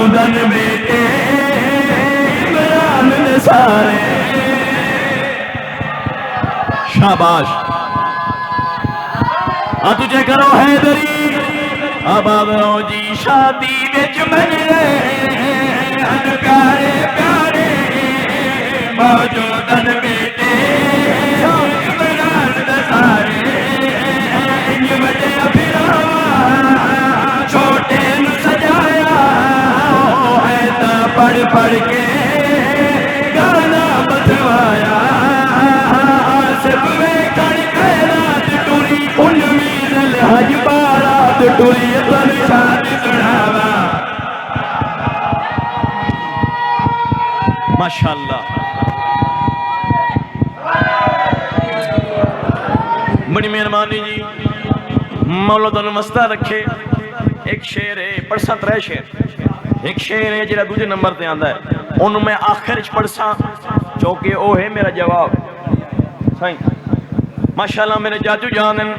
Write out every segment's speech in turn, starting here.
موجودن بیٹے عمران دے سارے شاباش تجھے کرو حیدری آباد رو جی شادی وچ منجے پیارے پیارے موجودن بیٹے عمران دے سارے انج وجہ پھراوا چھوٹے نو سجایا ہے تا پڑھ پڑھ کے گانا بجوایا صرف ویکھن خیرات ٹری انویں الحج بارات ٹری تن شان سڑاوا ماشاءاللہ بڑی مہربانی جی مولا تانوں مستہ رکھے ایک شعر ہے پڑھساں ترے شعر ایک شعر ہے جڑا دوسرے نمبر تے آندا ہے اونوں میں آخر وچ پڑھساں چونکہ او ہے میرا جواب سائیں ماشاءاللہ میرے جاجو جانن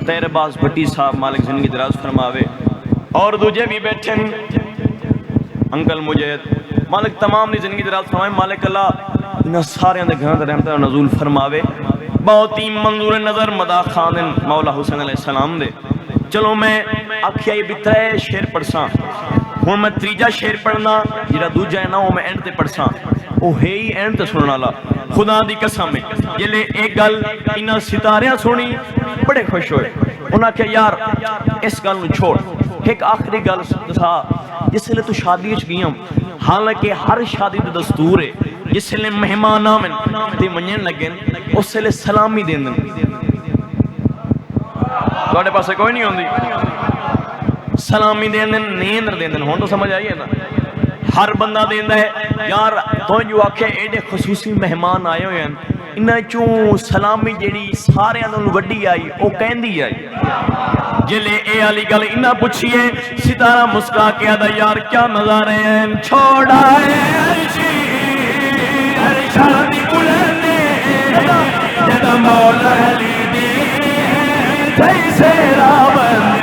تیرے باز بھٹی صاحب مالک زندگی دراز فرماوے اور دوجے بھی بیٹھن انکل مجید مالک تمام دی زندگی دراز فرمائے مالک اللہ انہاں سارے دے گھراں تے رحمت و نزول فرماوے بہت ہی منظور نظر مدا خانن مولا حسین علیہ السلام دے چلو میں آکھیائی بترے شعر پڑھساں ہوں میں تریجا شعر پڑھنا جڑا دوجا ہے نا وہ میں اینڈ تے پڑھساں او ہے ہی اینڈ تے سننا لا خدا دی قسم ہے جلے ایک گل انہاں ستاریاں سنی بڑے خوش ہوئے انہاں کہ یار اس گل نو چھوڑ ایک آخری گل تھا جس لئے تو شادی وچ گیا حالانکہ ہر شادی دا دستور ہے جس لئے مہمان آمن تے منین لگن اس لئے سلامی دین دن تواڈے پاسے کوئی نہیں ہوندی سلامی دین دن نیندر دین دن ہون تو سمجھ آئیے نا ہر بندہ دین ہے یار تو جو آکھے ایڈے خصوصی مہمان آئے ہوئے ہیں انہاں چوں سلامی جیڑی سارے انہوں وڈی آئی او کہندی آئی جلے اے علی گل انہاں پوچھئے ستارہ مسکا کے آدھا یار کیا نظارے ہیں چھوڑا ہے عرشی عرشانی بلندے جدہ مولا علی دی جیسے راون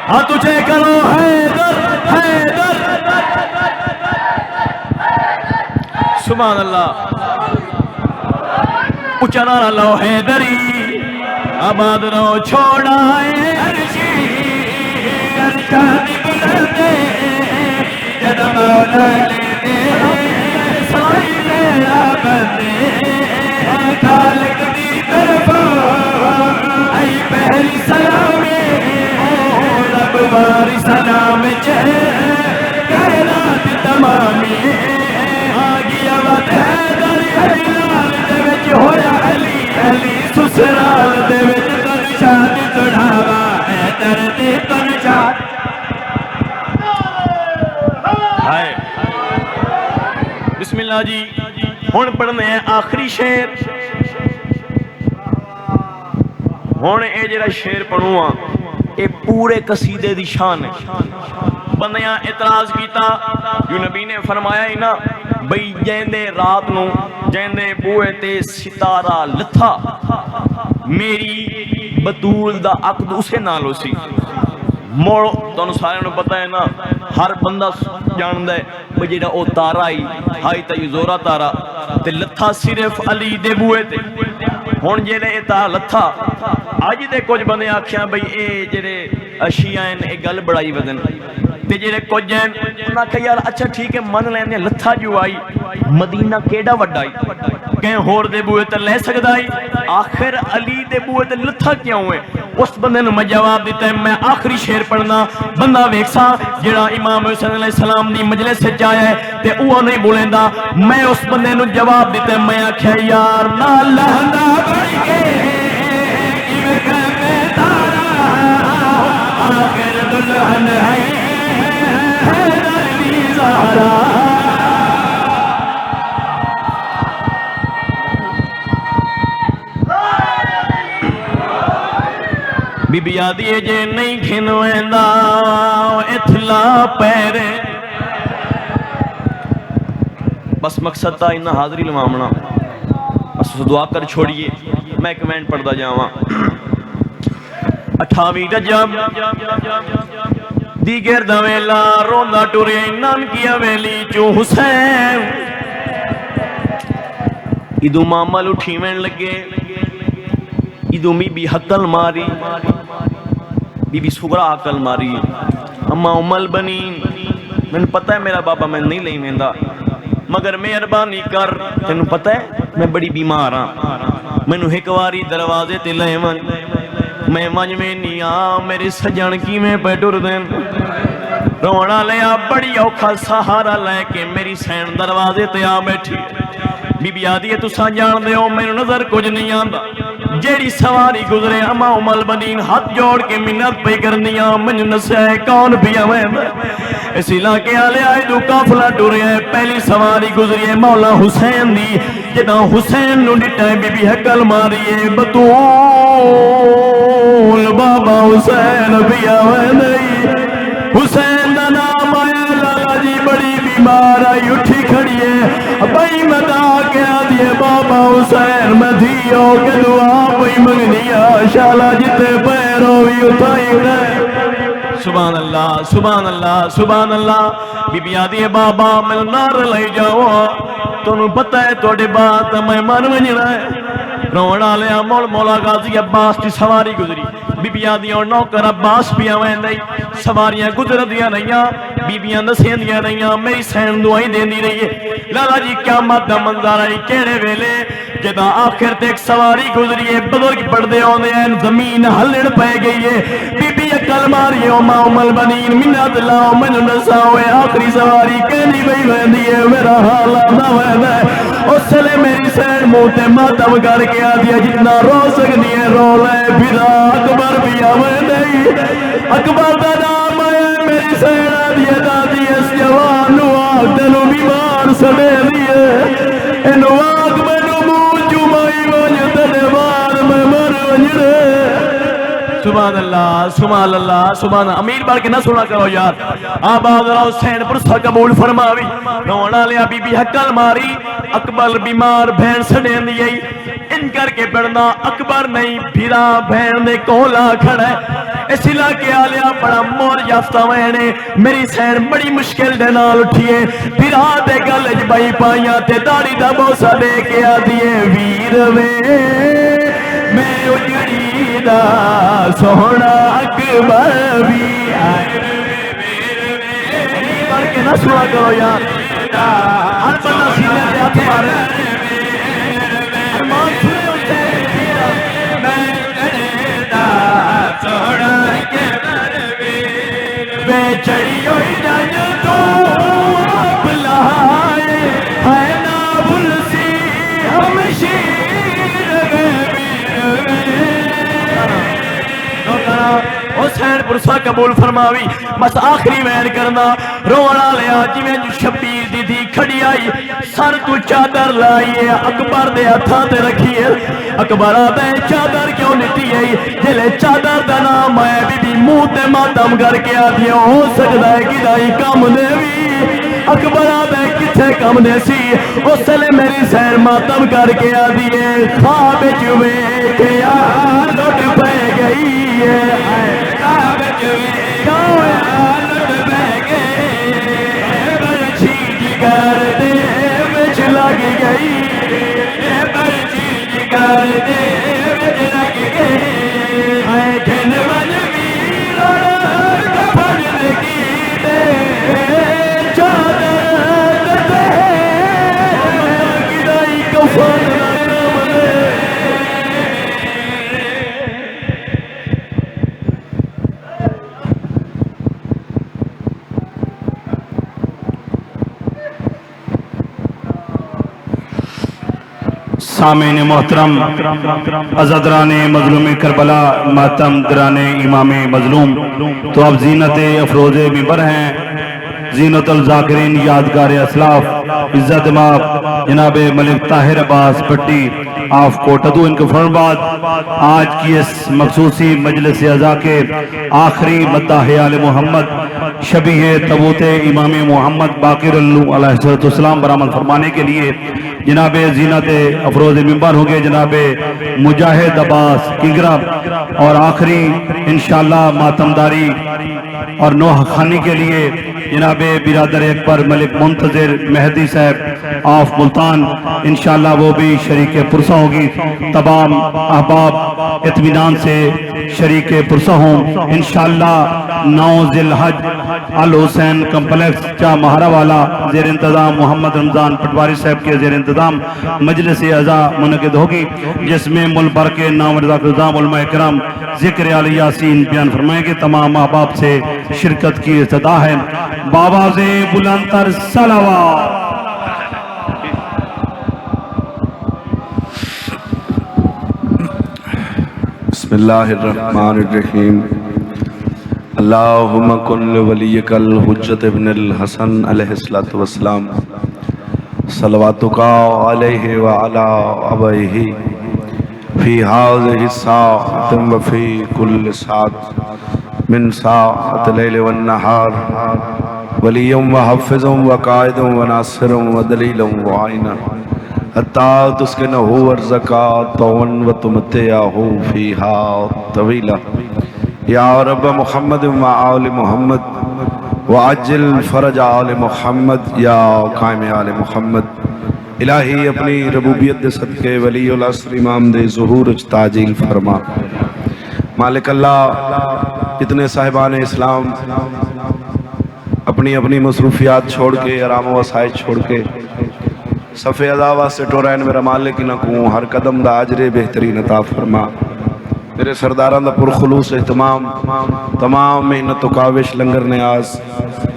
ہاں تجھے کرو حیدر حیدر سبحان اللہ اچھا نارا لو حیدری آباد رو چھوڑا ہے عرشی عرشانی بلندے جدہ مولا علی دی سائی میرا بندے خالق دی طرف ای پہلی سلامی رب باری سلام چہے کائنات تمامی آگیا وقت حیدر حیلال دے وچ ہویا علی علی سسرال دے وچ تن شاد چڑھاوا حیدر دے تن شاد ہائے بسم اللہ جی ہون پڑھنے ہیں آخری شعر ہون اے جڑا شعر پڑھوں اے پورے قصیدے دی شان ہے بندیاں اعتراض کیتا جو نبی نے فرمایا ہی نا بھئی جیندے رات نو جیندے بوئے تے ستارہ لتھا میری بطول دا عقد اسے نالو سی موڑ تو سارے نو پتہ ہے نا ہر بندہ جان دے بھئی جیڑا او تارا ہی ہائی تا یہ زورا تارا تے لتھا صرف علی دے بوئے تے ہون جیڑے اتا لتھا آج دے کچھ بندے آکھیاں بھئی اے جیڑے اشیائیں اے گل بڑائی بدن تے جیڑے کچھ جائیں انہاں کہ یار اچھا ٹھیک ہے من لینے لتھا جو آئی مدینہ کیڑا وڈائی کہیں ہور دے بوئے تے لے سکدائی آخر علی دے بوئے تے لتھا کیوں ہوئے اس بندے نے میں جواب دیتا ہے میں آخری شعر پڑھنا بندہ ویکسا جڑا امام حسین علیہ السلام دی مجلس سے جایا ہے تے اوہ نہیں بولیں دا میں اس بندے نے جواب دیتا ہے میں آکھیا یار نہ لہندا بڑھ کے آخر دلہن ہے حیدر دی زہرا بی بی آدھی جے نہیں کھنویں دا اتلا پیرے بس مقصد تھا انہا حاضری لمامنا بس دعا کر چھوڑیے میں کمنٹ پڑھ دا جاواں 28 رجب دیگر دا ویلا روندا ٹریا نانکی حویلی چوں حسین ادو مامل اٹھی وین لگے ادو بی بی حقل ماری بی بی سغرا حقل ماری اما ام البنین میں پتہ ہے میرا بابا میں نہیں لئی ویندا مگر مہربانی کر تینوں پتہ ہے میں بڑی بیمار ہاں مینوں ایک واری دروازے تے لے ون میں ونج میں نہیں آ میرے سجن کی میں پہ ٹر دین رونا لیا بڑی اوکھا سہارا لے کے میری سین دروازے تے آ بیٹھی بی بی آدھی ہے تساں جان دے ہو میرے نظر کچھ نہیں آندا جیڑی سواری گزرے اما ام البنین ہاتھ جوڑ کے منت پہ کرنیاں من نسے کون بھی آویں اس علاقے آلے آئے دو کافلہ ٹورے ہیں پہلی سواری گزری ہے مولا حسین دی جدا حسین نو ڈٹائے بی بی حقل ماری ہے بطول بابا حسین بھی آویں نہیں حسین دا نام آیا لالا جی بڑی بیمار آئی اٹھی کھڑی ہے بھائی مدا کے آدھیے بابا حسین میں دھیو کے دعا پئی منگنیا شالا جتے پیروں بھی اتائی گئے سبحان اللہ سبحان اللہ سبحان اللہ بی بی آدھی ہے بابا میں نار لئی جاؤ تو انہوں پتہ ہے توڑے بات میں من ونجنا ہے رونا لیا مولا غازی عباس کی سواری گزری بی بی آدھی اور نوکر عباس بھی آویں نہیں سواریاں گزر دیا رہیاں بی بیاں نسین دیا رہیاں میری سین دعائیں دین دی رہی ہے لالا جی قیامت دا منظر آئی کیڑے ویلے جدا آخر تے ایک سواری گزری ہے بزرگ پڑھ دے ہوندے ہیں زمین ہلڑ پہ گئی ہے بی بی اکل ماری اما ام البنین منت لاؤ من نساوے آخری سواری کہنی بھئی ویندی ہے میرا حالہ نہ ویندہ ہے اس لئے میری سین موتے ماتم کر کے آدیا جتنا رو سکنی ہے رو لے پھرا اکبر بھی آوے نہیں اکبر دا نام آئے میری سین آدیا دادی اس جوانو آگ دنو بیمار سڑے دیئے انو آگ منو موچو مائی ونج تنے بار میں مر ونجرے سبحان اللہ سبحان اللہ سبحان اللہ امیر بار کے نہ سنا کرو یار آباد رہو حسین پر سا قبول فرماوی رونا لیا بی بی حقل ماری اکبر بیمار بھین سڑین دیئی ان کر کے پڑھنا اکبر نہیں پھرا بھین دے کولا کھڑا ہے اس علاقے آلیا بڑا مور یافتہ وینے میری سین بڑی مشکل دے نال اٹھئے پھرا دے گلج بائی پائیاں تے داڑی دا بوسا دے کے آدھئے ویر وے میں اجڑی دا سونا اکبر بھی آئے بار کے نہ سنا کرو یار ہر بندہ سینے سے ہاتھ مارے ارمان سنے ہوتے میں اجڑی دا سونا اکبر بے چڑی ہوئی جائے تو آپ لائے ہے نا بلسی ہم شیر حسین پرسا قبول فرماوی بس آخری وین کرنا رونا لیا جی میں جو شبیر دی دی کھڑی آئی سر تو چادر لائیے اکبر دے ہتھاں تے رکھیے اکبر آدھے چادر کیوں نٹی ہے جلے چادر دا نام آئے بی بی منہ تے ماتم کر کے آدھے ہو سکتا ہے کہ دائی کام دے بھی اکبر آدھے کتھے کام دے سی اس لئے میری سین ماتم کر کے آدھے خواب جوے کہ یار لٹ پہ گئی ہے خواب جوے کیوں یار لٹ پہ گئی برچی جگر دے وچ لگ گئی برچی جگر دے وچ لگ گئی آئے گھن من ویر اور کپڑ لگی دے چادر دے گدائی کفر سامعین محترم عزادران مظلوم کربلا ماتم دران امام مظلوم تو اب زینت افروز ممبر ہیں زینت الذاکرین یادگار اسلاف عزت ماب جناب ملک طاہر عباس پٹی آف کوٹدو ان کے فوراً بعد آج کی اس مخصوصی مجلس عزا کے آخری مداح آل محمد شبیہ تبوت امام محمد باقر اللہ علیہ السلام برآمد فرمانے کے لیے جناب زینت افروز ممبر ہوں گے جناب مجاہد عباس کنگرا، اور آخری انشاءاللہ ماتمداری اور نوح خانی کے لیے جناب برادر اکبر ملک منتظر مہدی صاحب آف ملتان، انشاءاللہ وہ بھی شریک پرسہ ہوگی۔ تمام احباب اطمینان سے شریک پرسہ ہوں انشاءاللہ۔ 9 ذی الحج الحسین کمپلیکس چا مہارہ والا زیر انتظام محمد رمضان پٹواری صاحب کے زیر انتظام مجلس عزا منعقد ہوگی، جس میں ملبر کے نام رضا الزام علماء کرام ذکر علی یاسین بیان فرمائیں گے۔ تمام احباب سے شرکت کی استدعا ہے۔ بآواز بلند تر صلوات۔ بسم اللہ الرحمن الرحیم۔ اللہم کن لولیک الحجت ابن الحسن علیہ السلام صلواتک علیہ وعلا ابیہ فی هذه الساعة وفی کل ساعة من ساعة اللیل والنہار ولیا وحفظا وقائدا وناصرا ودلیلا وعینا حتی تسکنہ ورزقا طوعا وتمتعہ فیہا طویلا یا رب محمد وآل محمد وعجل فرج آل محمد یا قائم آل محمد۔ الہی اپنی ربوبیت دے صدقے ولی العصر امام دے ظہور اچ تاجیل فرما۔ مالک اللہ اتنے صاحبان اسلام اپنی اپنی مصروفیات چھوڑ کے آرام و آسائش چھوڑ کے صفِ عذاب سے ٹورین میرا مالک نہ کو ہر قدم دا اجر بہترین عطا فرما۔ میرے سرداران دا پرخلوص اہتمام، تمام محنت و کاوش لنگر نیاز،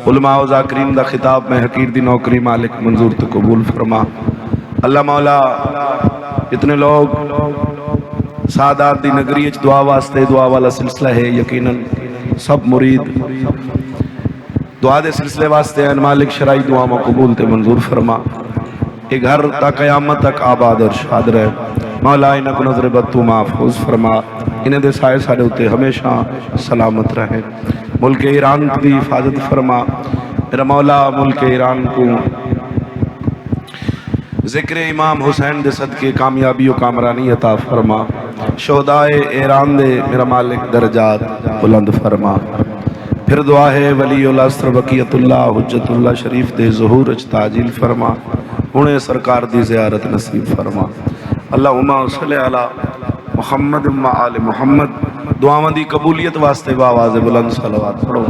علماء و ذاکرین دا خطاب میں حقیر دی نوکری مالک منظور تو قبول فرما۔ اللہ مولا اتنے لوگ سعادات دی نگری اچ دعا واسطے دعا والا سلسلہ ہے، یقیناً سب مرید دعا دے سلسلے واسطے ہیں۔ مالک شرعی دعا میں قبول تے منظور فرما، ایک گھر تا قیامت تک آباد اور شاد رہے۔ مولا انہ کو نظر بد تو محفوظ فرما، انہیں دے سائے سارے ہوتے ہمیشہ سلامت رہے۔ ملک ایران کی حفاظت فرما میرا مولا، ملک ایران کو ذکر امام حسین دے صدقے کامیابی و کامرانی عطا فرما۔ شہدائے ایران دے میرا مالک درجات بلند فرما۔ پھر دعا ہے ولی العصر بقیت اللہ حجت اللہ شریف دے ظہور اچ تاجیل فرما، انہیں سرکار دی زیارت نصیب فرما۔ اللہم صلی علی محمد و آل محمد۔ دعاواں دی قبولیت واسطے بآواز بلند صلوات پڑھو۔